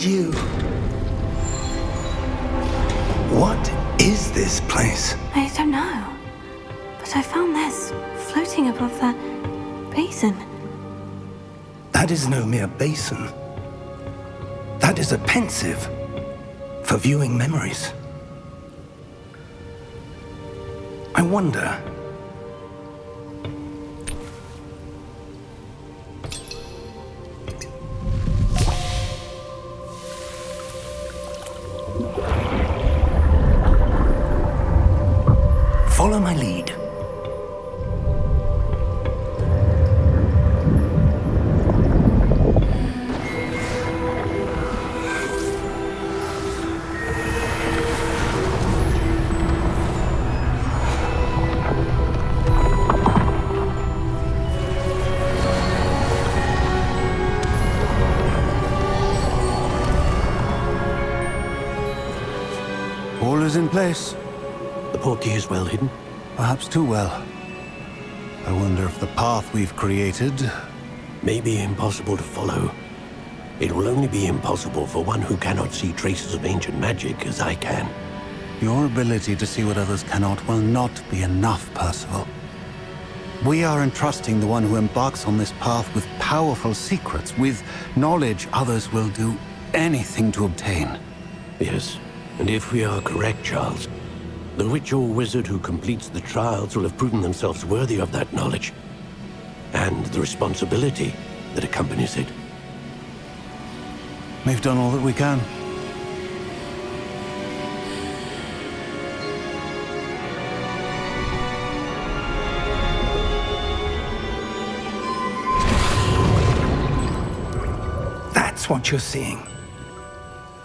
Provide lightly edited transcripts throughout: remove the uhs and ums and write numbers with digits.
need you. What is this place? I don't know. But I found this floating above that basin. That is no mere basin. That is a pensive for viewing memories. I wonder... Follow my lead. All is in place. The portkey is well hidden. Perhaps too well. I wonder if the path we've created... May be impossible to follow. It will only be impossible for one who cannot see traces of ancient magic as I can. Your ability to see what others cannot will not be enough, Percival. We are entrusting the one who embarks on this path with powerful secrets, with knowledge others will do anything to obtain. Yes, and if we are correct, Charles, the witch or wizard who completes the trials will have proven themselves worthy of that knowledge, and the responsibility that accompanies it. We've done all that we can. That's what you're seeing.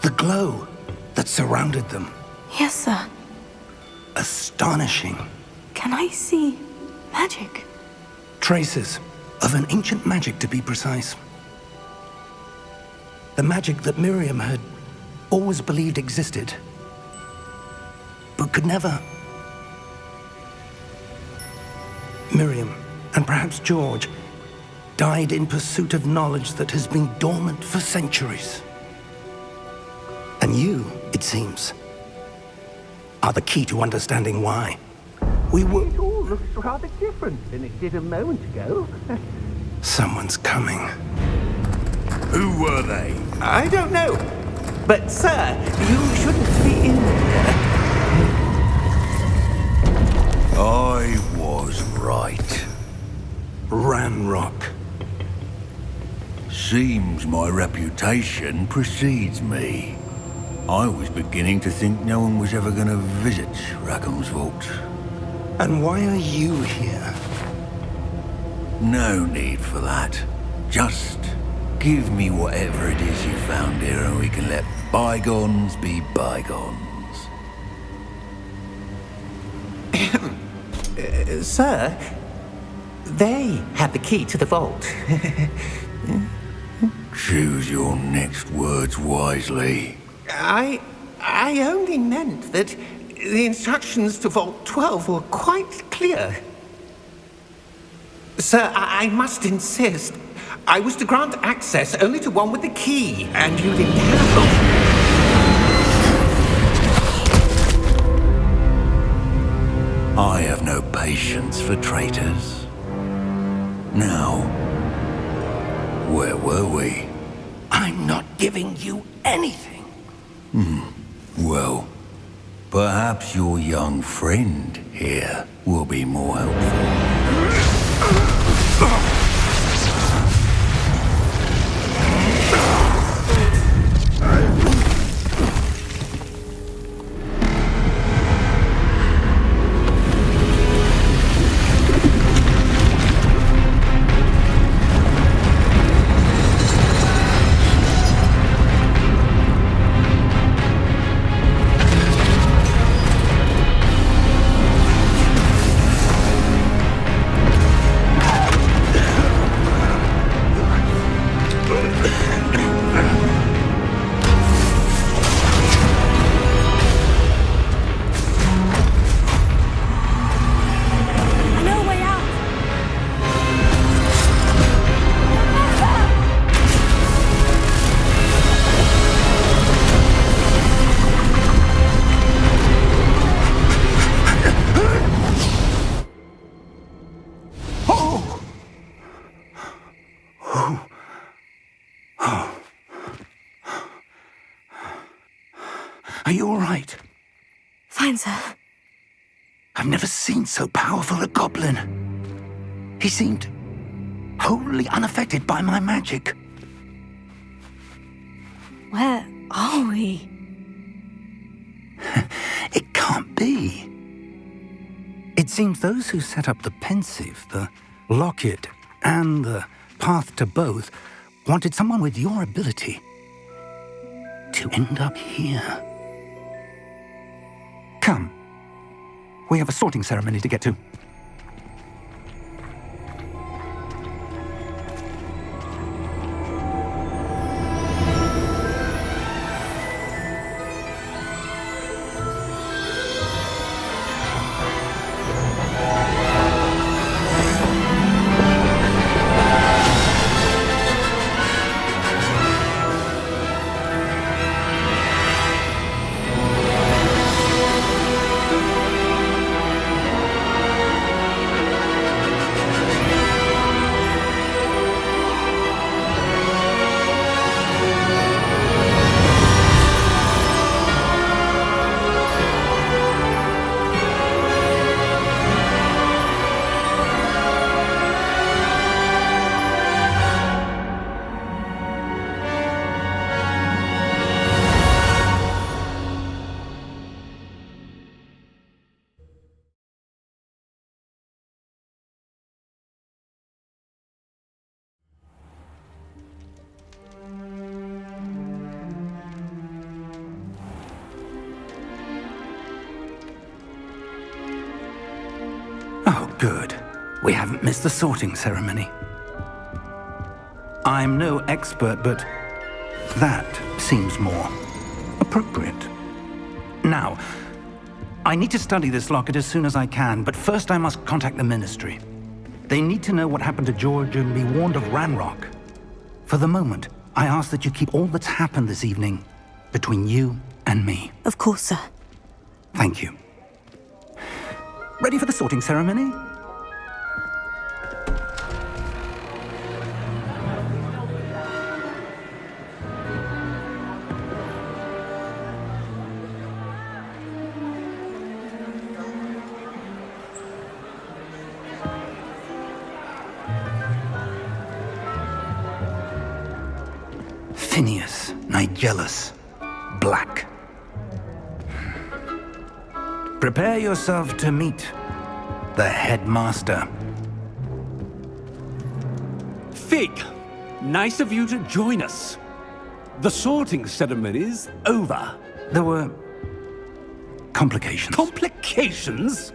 The glow that surrounded them. Yes, sir. Astonishing. Can I see magic? Traces of an ancient magic, to be precise. The magic that Miriam had always believed existed, but could never. Miriam, and perhaps George, died in pursuit of knowledge that has been dormant for centuries. And you, it seems, are the key to understanding why. It all looks rather different than it did a moment ago. Someone's coming. Who were they? I don't know. But, sir, you shouldn't be in here. I was right. Ranrock. Seems my reputation precedes me. I was beginning to think no one was ever going to visit Rackham's vault. And why are you here? No need for that. Just give me whatever it is you found here and we can let bygones be bygones. Sir, they have the key to the vault. Choose your next words wisely. I only meant that the instructions to Vault 12 were quite clear. Sir, I must insist. I was to grant access only to one with the key, and you didn't have them. I have no patience for traitors. Now, where were we? I'm not giving you anything. Well, perhaps your young friend here will be more helpful. Are you all right? Fine, sir. I've never seen so powerful a goblin. He seemed wholly unaffected by my magic. Where are we? It can't be. It seems those who set up the pensive, the locket, and the path to both wanted someone with your ability to end up here. Come. We have a sorting ceremony to get to. Oh, good. We haven't missed the sorting ceremony. I'm no expert, but that seems more appropriate. Now, I need to study this locket as soon as I can, but first I must contact the Ministry. They need to know what happened to George and be warned of Ranrock. For the moment, I ask that you keep all that's happened this evening between you and me. Of course, sir. Thank you. Ready for the sorting ceremony? Phineas, Nigellus, Black. Prepare yourself to meet the headmaster. Fig, nice of you to join us. The sorting ceremony's over. There were complications. Complications?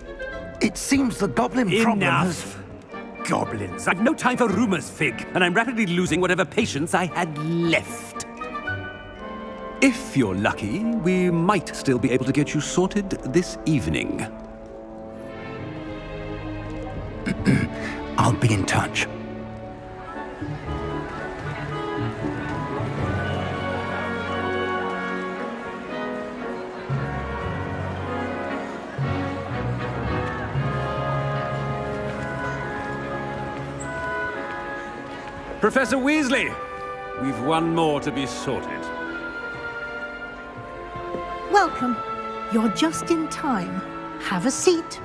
It seems the goblin problem has... Enough. Goblins. I've no time for rumors, Fig, and I'm rapidly losing whatever patience I had left. If you're lucky, we might still be able to get you sorted this evening. I'll be in touch. Professor Weasley, we've one more to be sorted. Welcome. You're just in time. Have a seat.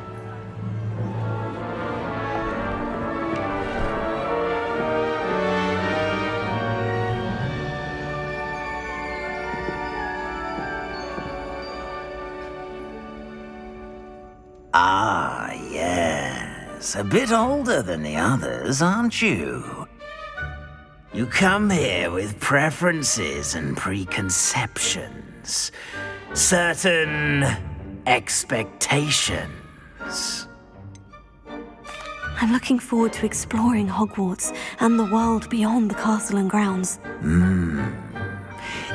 Ah, yes. A bit older than the others, aren't you? You come here with preferences and preconceptions. Certain expectations. I'm looking forward to exploring Hogwarts and the world beyond the castle and grounds.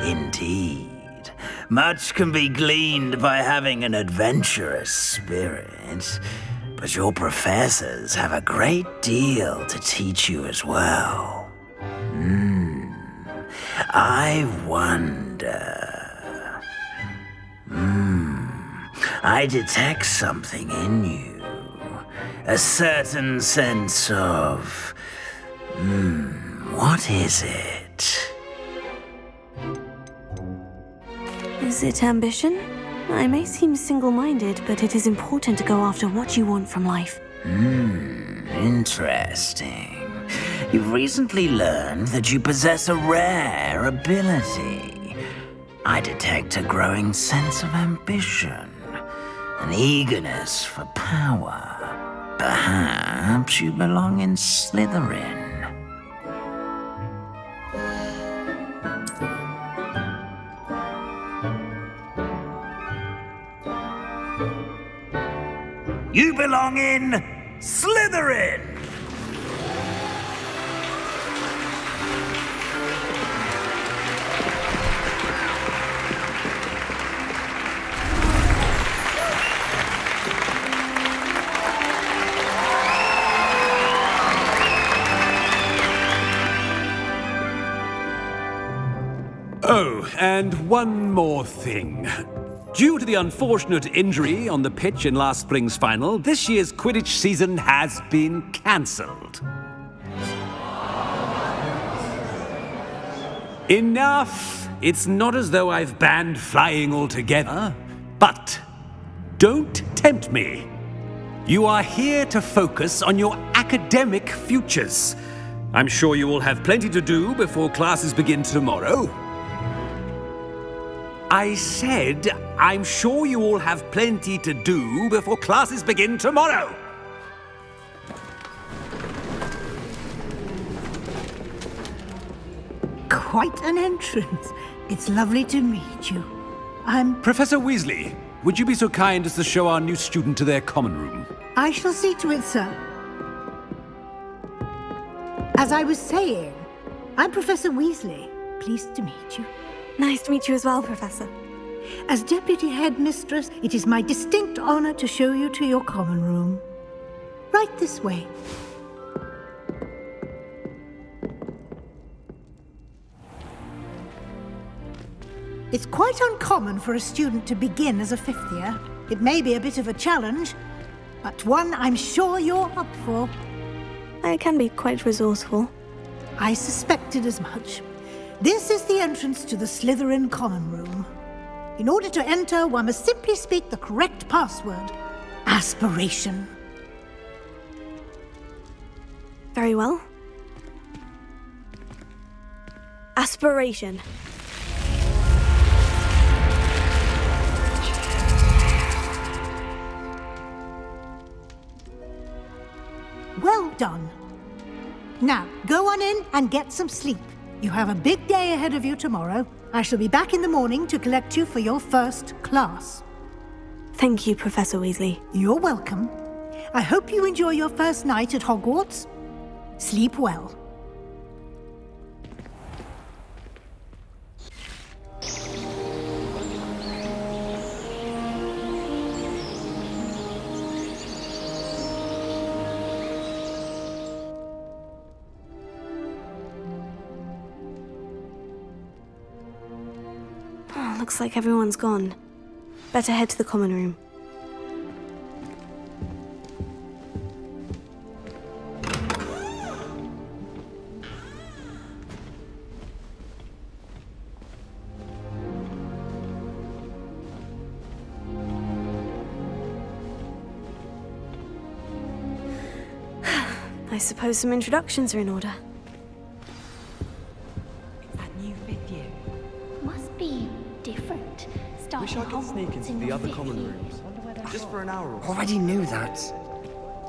Indeed. Much can be gleaned by having an adventurous spirit, but your professors have a great deal to teach you as well. I wonder... I detect something in you. A certain sense of... what is it? Is it ambition? I may seem single-minded, but it is important to go after what you want from life. Interesting. You've recently learned that you possess a rare ability. I detect a growing sense of ambition, an eagerness for power. Perhaps you belong in Slytherin. You belong in Slytherin! Oh, and one more thing. Due to the unfortunate injury on the pitch in last spring's final, this year's Quidditch season has been cancelled. Enough! It's not as though I've banned flying altogether, but don't tempt me. You are here to focus on your academic futures. I'm sure you will have plenty to do before classes begin tomorrow. I said, I'm sure you all have plenty to do before classes begin tomorrow. Quite an entrance. It's lovely to meet you. Professor Weasley, would you be so kind as to show our new student to their common room? I shall see to it, sir. As I was saying, I'm Professor Weasley. Pleased to meet you. Nice to meet you as well, Professor. As Deputy Headmistress, it is my distinct honor to show you to your common room. Right this way. It's quite uncommon for a student to begin as a fifth year. It may be a bit of a challenge, but one I'm sure you're up for. I can be quite resourceful. I suspected as much. This is the entrance to the Slytherin common room. In order to enter, one must simply speak the correct password. Aspiration. Very well. Aspiration. Well done. Now, go on in and get some sleep. You have a big day ahead of you tomorrow. I shall be back in the morning to collect you for your first class. Thank you, Professor Weasley. You're welcome. I hope you enjoy your first night at Hogwarts. Sleep well. Looks like everyone's gone. Better head to the common room. I suppose some introductions are in order. That new fifth year. Must be different. Wish I could sneak into the other common rooms, just for an hour or so. Already knew that.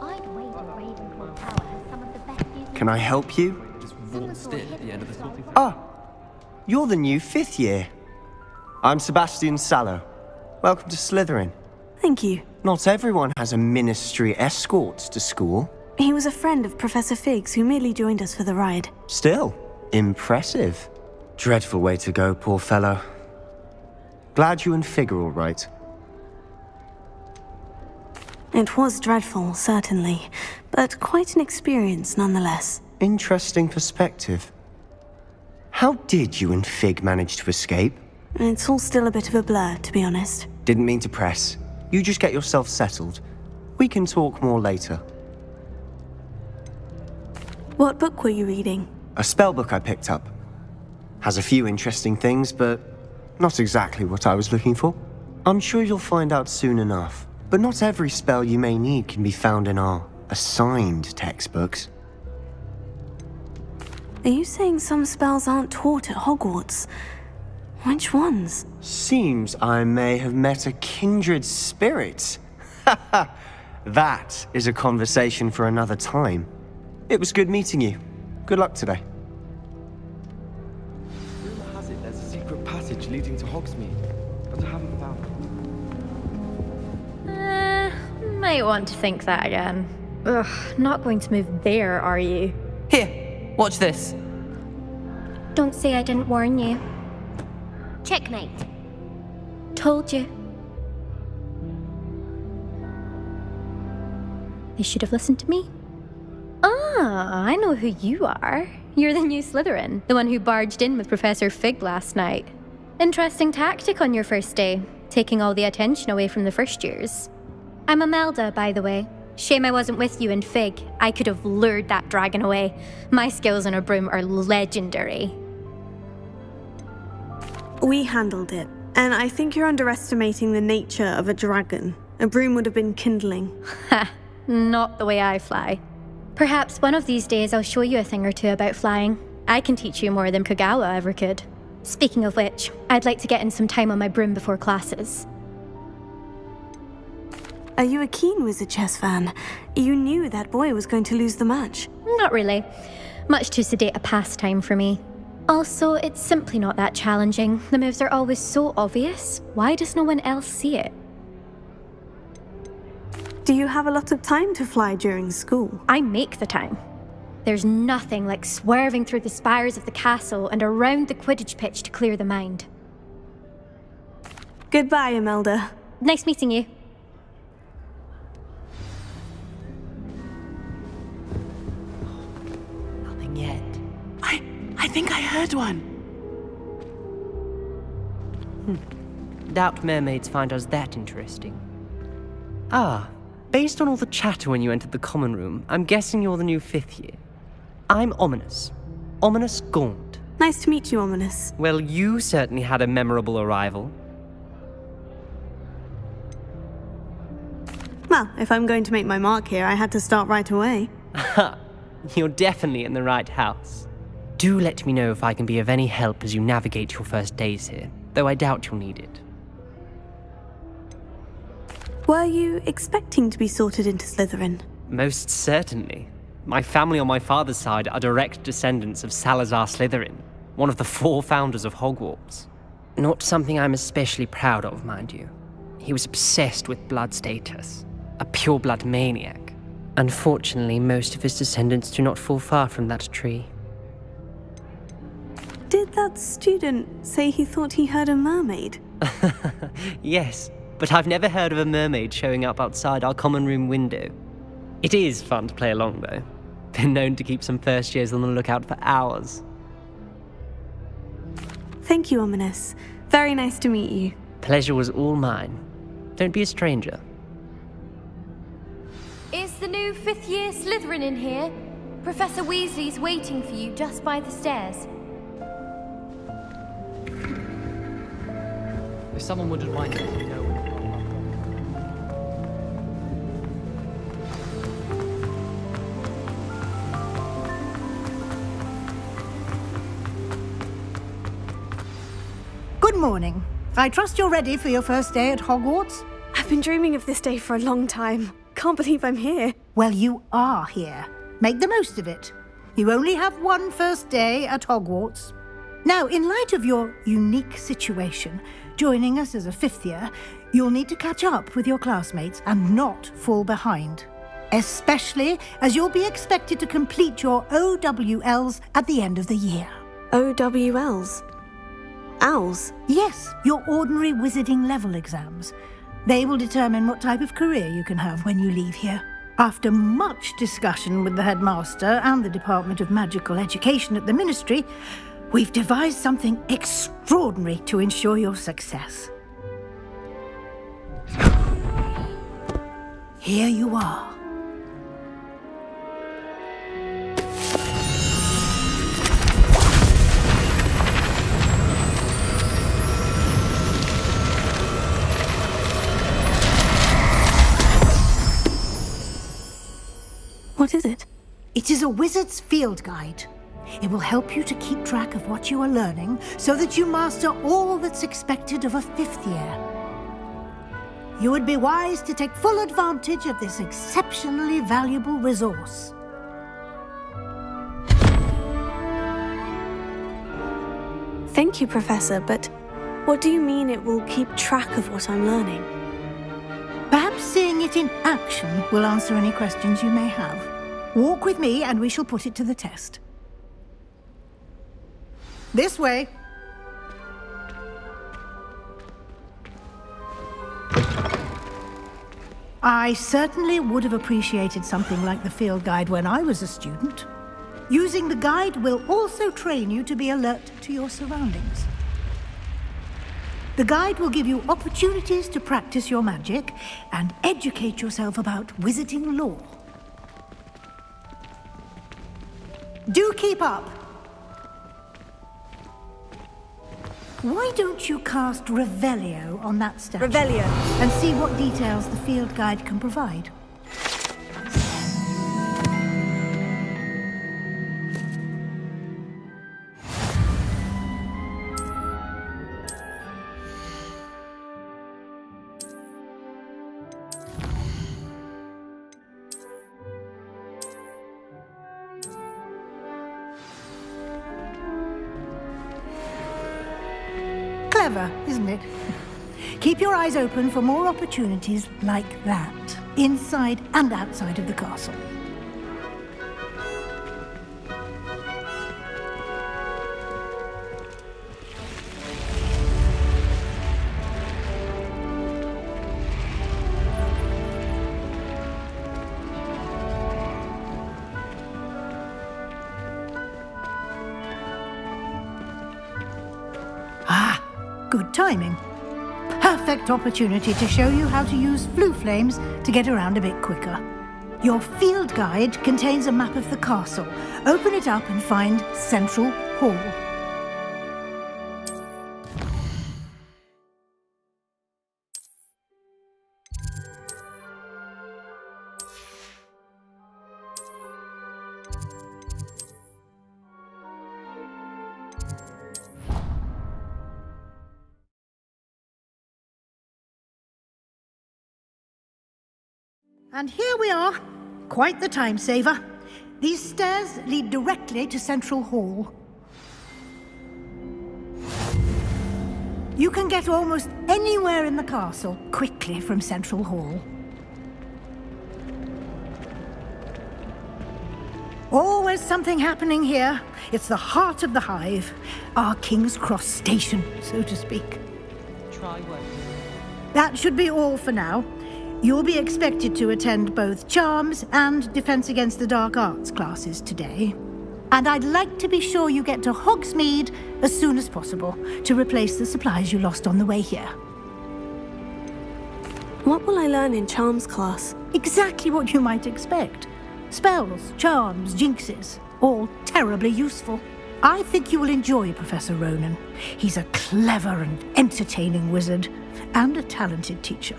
I'd wager Ravenclaw Tower has some of the best views. Can I help you? Just waltzed in at the end of the sorting. Ah, you're the new fifth year. I'm Sebastian Sallow. Welcome to Slytherin. Thank you. Not everyone has a ministry escort to school. He was a friend of Professor Figgs who merely joined us for the ride. Still, impressive. Dreadful way to go, poor fellow. Glad you and Fig are all right. It was dreadful, certainly, but quite an experience nonetheless. Interesting perspective. How did you and Fig manage to escape? It's all still a bit of a blur, to be honest. Didn't mean to press. You just get yourself settled. We can talk more later. What book were you reading? A spell book I picked up. Has a few interesting things, but Not exactly what I was looking for. I'm sure you'll find out soon enough. But not every spell you may need can be found in our assigned textbooks. Are you saying some spells aren't taught at Hogwarts? Which ones? Seems I may have met a kindred spirit. That is a conversation for another time. It was good meeting you. Good luck today. Rumor has it there's a secret passage leading to Hogsmeade, but I haven't found it. Might want to think that again. Ugh, not going to move there, are you? Here, watch this. Don't say I didn't warn you. Checkmate. Told you. They should have listened to me. Ah, I know who you are. You're the new Slytherin, the one who barged in with Professor Fig last night. Interesting tactic on your first day, taking all the attention away from the first years. I'm Imelda, by the way. Shame I wasn't with you and Fig. I could have lured that dragon away. My skills on a broom are legendary. We handled it, and I think you're underestimating the nature of a dragon. A broom would have been kindling. Ha, not the way I fly. Perhaps one of these days I'll show you a thing or two about flying. I can teach you more than Kagawa ever could. Speaking of which, I'd like to get in some time on my broom before classes. Are you a keen Wizard Chess fan? You knew that boy was going to lose the match. Not really. Much too sedate a pastime for me. Also, it's simply not that challenging. The moves are always so obvious. Why does no one else see it? Do you have a lot of time to fly during school? I make the time. There's nothing like swerving through the spires of the castle and around the Quidditch pitch to clear the mind. Goodbye, Imelda. Nice meeting you. Nothing yet. I think I heard one. Doubt mermaids find us that interesting. Ah, based on all the chatter when you entered the common room, I'm guessing you're the new 5th year. I'm Ominous. Ominous Gaunt. Nice to meet you, Ominous. Well, you certainly had a memorable arrival. Well, if I'm going to make my mark here, I had to start right away. Ha! You're definitely in the right house. Do let me know if I can be of any help as you navigate your first days here, though I doubt you'll need it. Were you expecting to be sorted into Slytherin? Most certainly. My family on my father's side are direct descendants of Salazar Slytherin, one of the 4 founders of Hogwarts. Not something I'm especially proud of, mind you. He was obsessed with blood status, a pure-blood maniac. Unfortunately, most of his descendants do not fall far from that tree. Did that student say he thought he heard a mermaid? Yes, but I've never heard of a mermaid showing up outside our common room window. It is fun to play along, though. Been known to keep some first years on the lookout for hours. Thank you, Ominous. Very nice to meet you. Pleasure was all mine. Don't be a stranger. Is the new 5th year Slytherin in here? Professor Weasley's waiting for you just by the stairs. If someone wouldn't mind letting me know. Good morning. I trust you're ready for your first day at Hogwarts? I've been dreaming of this day for a long time. Can't believe I'm here. Well, you are here. Make the most of it. You only have one first day at Hogwarts. Now, in light of your unique situation, joining us as a 5th year, you'll need to catch up with your classmates and not fall behind. Especially as you'll be expected to complete your OWLs at the end of the year. OWLs? Owls? Yes, your ordinary wizarding level exams. They will determine what type of career you can have when you leave here. After much discussion with the headmaster and the Department of Magical Education at the Ministry, we've devised something extraordinary to ensure your success. Here you are. What is it? It is a wizard's field guide. It will help you to keep track of what you are learning so that you master all that's expected of a 5th year. You would be wise to take full advantage of this exceptionally valuable resource. Thank you, Professor, but what do you mean it will keep track of what I'm learning? Perhaps seeing it in action will answer any questions you may have. Walk with me and we shall put it to the test. This way. I certainly would have appreciated something like the field guide when I was a student. Using the guide will also train you to be alert to your surroundings. The guide will give you opportunities to practice your magic and educate yourself about wizarding lore. Do keep up! Why don't you cast Revelio on that statue? Revelio. And see what details the field guide can provide. Clever, isn't it? Keep your eyes open for more opportunities like that, inside and outside of the castle. Good timing. Perfect opportunity to show you how to use flue flames to get around a bit quicker. Your field guide contains a map of the castle. Open it up and find Central Hall. And here we are. Quite the time saver. These stairs lead directly to Central Hall. You can get almost anywhere in the castle quickly from Central Hall. Always something happening here. It's the heart of the hive. Our King's Cross station, so to speak. Try well. That should be all for now. You'll be expected to attend both Charms and Defense Against the Dark Arts classes today. And I'd like to be sure you get to Hogsmeade as soon as possible to replace the supplies you lost on the way here. What will I learn in Charms class? Exactly what you might expect. Spells, charms, jinxes, all terribly useful. I think you will enjoy Professor Ronan. He's a clever and entertaining wizard and a talented teacher.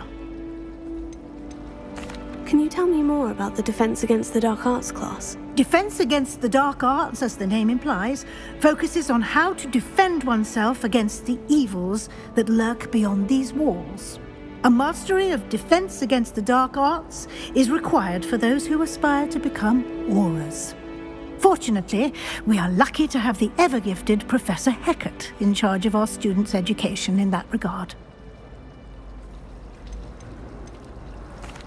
Can you tell me more about the Defense Against the Dark Arts class? Defense Against the Dark Arts, as the name implies, focuses on how to defend oneself against the evils that lurk beyond these walls. A mastery of Defense Against the Dark Arts is required for those who aspire to become Aurors. Fortunately, we are lucky to have the ever-gifted Professor Hecat in charge of our students' education in that regard.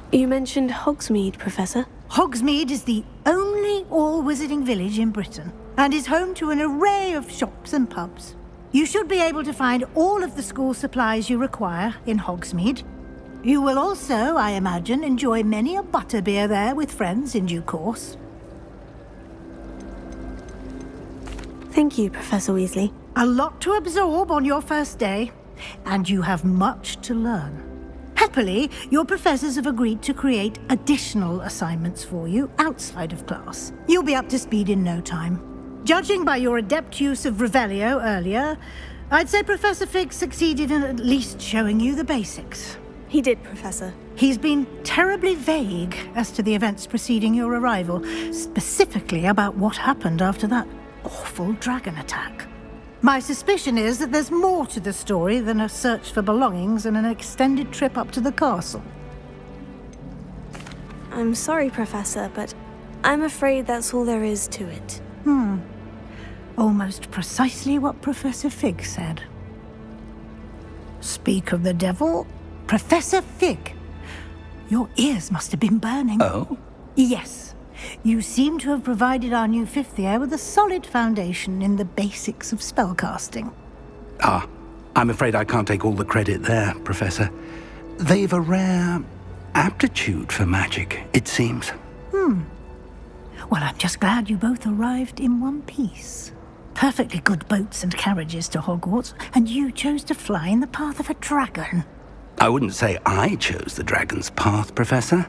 You mentioned Hogsmeade, Professor. Hogsmeade is the only all-wizarding village in Britain and is home to an array of shops and pubs. You should be able to find all of the school supplies you require in Hogsmeade. You will also, I imagine, enjoy many a butterbeer there with friends in due course. Thank you, Professor Weasley. A lot to absorb on your first day, and you have much to learn. Happily, your professors have agreed to create additional assignments for you outside of class. You'll be up to speed in no time. Judging by your adept use of Revelio earlier, I'd say Professor Fig succeeded in at least showing you the basics. He did, Professor. He's been terribly vague as to the events preceding your arrival, specifically about what happened after that awful dragon attack. My suspicion is that there's more to the story than a search for belongings and an extended trip up to the castle. I'm sorry, Professor, but I'm afraid that's all there is to it. Almost precisely what Professor Fig said. Speak of the devil, Professor Fig. Your ears must have been burning. Oh? Yes. You seem to have provided our new fifth year with a solid foundation in the basics of spellcasting. Ah, I'm afraid I can't take all the credit there, Professor. They've a rare aptitude for magic, it seems. Well, I'm just glad you both arrived in one piece. Perfectly good boats and carriages to Hogwarts, and you chose to fly in the path of a dragon. I wouldn't say I chose the dragon's path, Professor.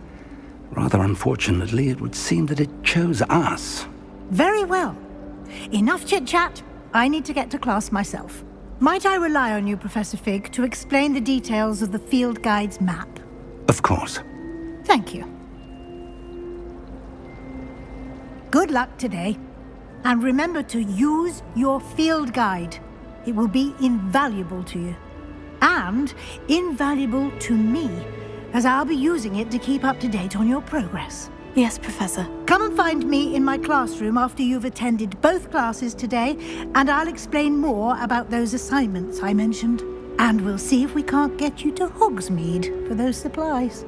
Rather unfortunately, it would seem that it chose us. Very well. Enough chit-chat. I need to get to class myself. Might I rely on you, Professor Fig, to explain the details of the field guide's map? Of course. Thank you. Good luck today. And remember to use your field guide. It will be invaluable to you. And invaluable to me, as I'll be using it to keep up to date on your progress. Yes, Professor. Come and find me in my classroom after you've attended both classes today, and I'll explain more about those assignments I mentioned. And we'll see if we can't get you to Hogsmeade for those supplies.